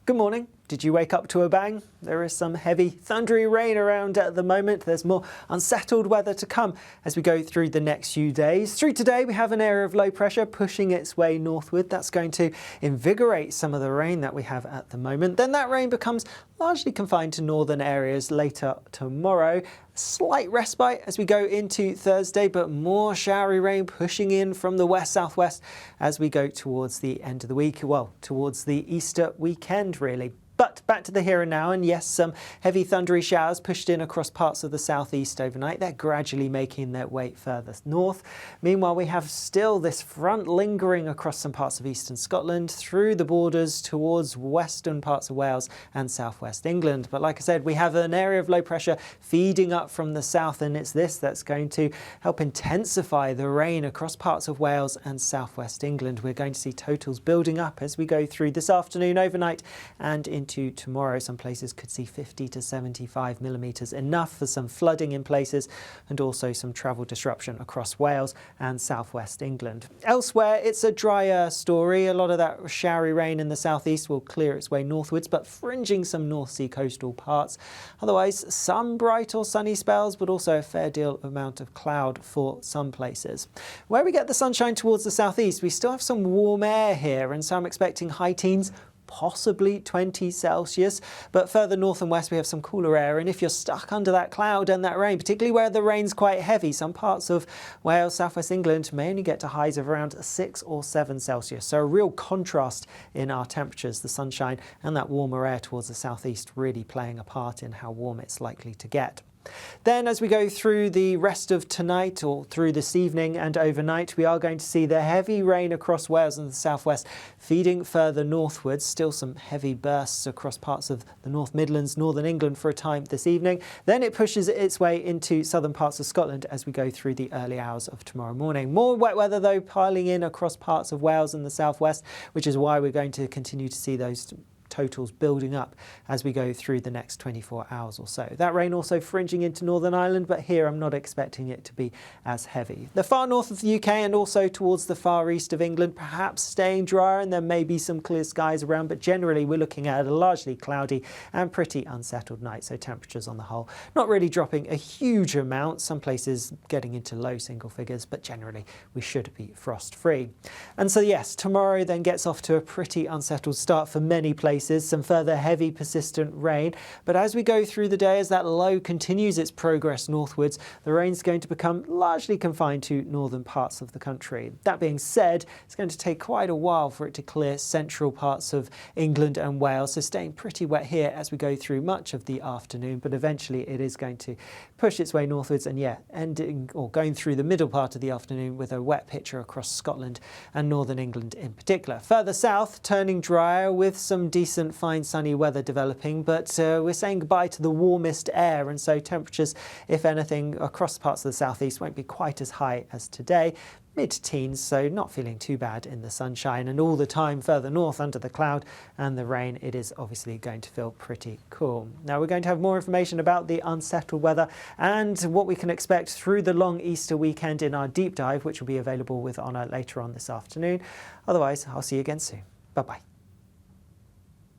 Good morning. Did you wake up to a bang? There is some heavy thundery rain around at the moment. There's more unsettled weather to come as we go through the next few days. Through today we have an area of low pressure pushing its way northward. That's going to invigorate some of the rain that we have at the moment. Then that rain becomes largely confined to northern areas later tomorrow. Slight respite as we go into Thursday, but more showery rain pushing in from the west-southwest as we go towards the end of the week, well, towards the Easter weekend really. But back to the here and now, and yes, some heavy thundery showers pushed in across parts of the southeast overnight. They're gradually making their way further north. Meanwhile, we have still this front lingering across some parts of eastern Scotland, through the borders towards western parts of Wales and southwest England. But like I said, we have an area of low pressure feeding up from the south, and it's this that's going to help intensify the rain across parts of Wales and southwest England. We're going to see totals building up as we go through this afternoon, overnight, and into tomorrow. Some places could see 50 to 75 millimetres, enough for some flooding in places and also some travel disruption across Wales and southwest England. Elsewhere, it's a drier story. A lot of that showery rain in the southeast will clear its way northwards, but fringing some North Sea coastal parts. Otherwise, some bright or sunny spells, but also a fair deal amount of cloud for some places. Where we get the sunshine towards the southeast, we still have some warm air here, and so I'm expecting high teens, possibly 20 Celsius, but further north and west we have some cooler air, and if you're stuck under that cloud and that rain, particularly where the rain's quite heavy, some parts of Wales, southwest England may only get to highs of around 6 or 7 Celsius. So a real contrast in our temperatures, the sunshine and that warmer air towards the southeast really playing a part in how warm it's likely to get. Then as we go through the rest of tonight or through this evening and overnight, we are going to see the heavy rain across Wales and the southwest feeding further northwards. Still some heavy bursts across parts of the North Midlands, northern England for a time this evening. Then it pushes its way into southern parts of Scotland as we go through the early hours of tomorrow morning. More wet weather though piling in across parts of Wales and the southwest, which is why we're going to continue to see those totals building up as we go through the next 24 hours or so. That rain also fringing into Northern Ireland, but here I'm not expecting it to be as heavy. The far north of the UK and also towards the far east of England perhaps staying drier, and there may be some clear skies around, but generally we're looking at a largely cloudy and pretty unsettled night, so temperatures on the whole not really dropping a huge amount, some places getting into low single figures, but generally we should be frost free. And so yes, tomorrow then gets off to a pretty unsettled start for many places. Some further heavy persistent rain, but as we go through the day, as that low continues its progress northwards, the rain's going to become largely confined to northern parts of the country. That being said, it's going to take quite a while for it to clear central parts of England and Wales, so staying pretty wet here as we go through much of the afternoon, but eventually it is going to push its way northwards and ending or going through the middle part of the afternoon with a wet picture across Scotland and northern England in particular. Further south, turning drier with some decent fine sunny weather developing, but we're saying goodbye to the warmest air, and so temperatures, if anything, across parts of the southeast won't be quite as high as today. Mid-teens, so not feeling too bad in the sunshine, and all the time further north under the cloud and the rain it is obviously going to feel pretty cool. Now we're going to have more information about the unsettled weather and what we can expect through the long Easter weekend in our deep dive, which will be available with Honor later on this afternoon. Otherwise, I'll see you again soon. Bye bye.